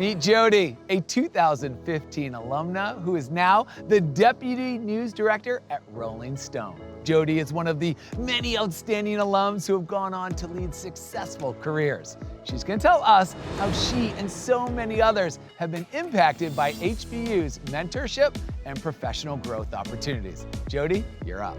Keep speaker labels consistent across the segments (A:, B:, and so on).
A: Meet Jodi, a 2015 alumna who is now the Deputy News Director at Rolling Stone. Jodi is one of the many outstanding alums who have gone on to lead successful careers. She's going to tell us how she and so many others have been impacted by HPU's mentorship and professional growth opportunities. Jodi, you're up.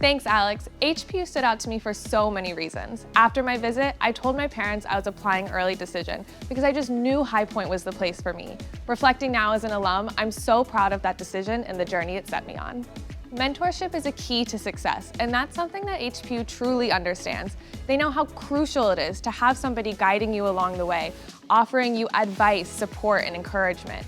B: Thanks, Alex. HPU stood out to me for so many reasons. After my visit, I told my parents I was applying early decision because I just knew High Point was the place for me. Reflecting now as an alum, I'm so proud of that decision and the journey it set me on. Mentorship is a key to success, and that's something that HPU truly understands. They know how crucial it is to have somebody guiding you along the way, offering you advice, support, and encouragement.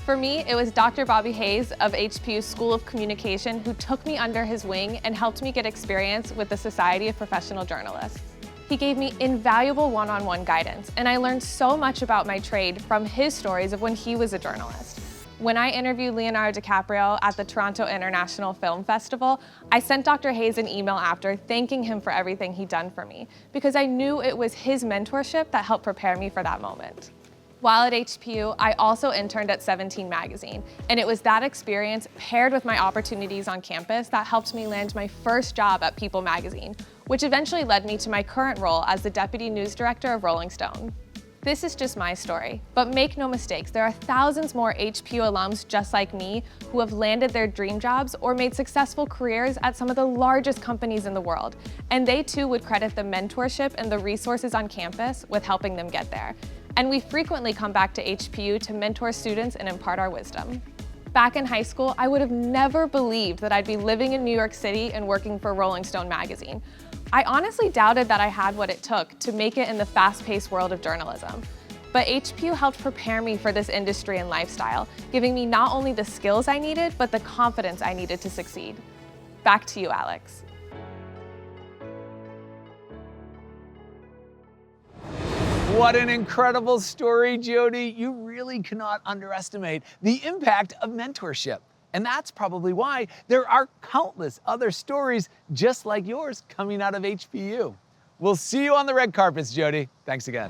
B: For me, it was Dr. Bobby Hayes of HPU's School of Communication who took me under his wing and helped me get experience with the Society of Professional Journalists. He gave me invaluable one-on-one guidance, and I learned so much about my trade from his stories of when he was a journalist. When I interviewed Leonardo DiCaprio at the Toronto International Film Festival, I sent Dr. Hayes an email after thanking him for everything he'd done for me, because I knew it was his mentorship that helped prepare me for that moment. While at HPU, I also interned at 17 magazine, and it was that experience paired with my opportunities on campus that helped me land my first job at People magazine, which eventually led me to my current role as the Deputy News Director of Rolling Stone. This is just my story, but make no mistakes, there are thousands more HPU alums just like me who have landed their dream jobs or made successful careers at some of the largest companies in the world, and they too would credit the mentorship and the resources on campus with helping them get there. And we frequently come back to HPU to mentor students and impart our wisdom. Back in high school, I would have never believed that I'd be living in New York City and working for Rolling Stone magazine. I honestly doubted that I had what it took to make it in the fast-paced world of journalism. But HPU helped prepare me for this industry and lifestyle, giving me not only the skills I needed, but the confidence I needed to succeed. Back to you, Alex.
A: What an incredible story, Jodi. You really cannot underestimate the impact of mentorship. And that's probably why there are countless other stories just like yours coming out of HPU. We'll see you on the red carpets, Jodi. Thanks again.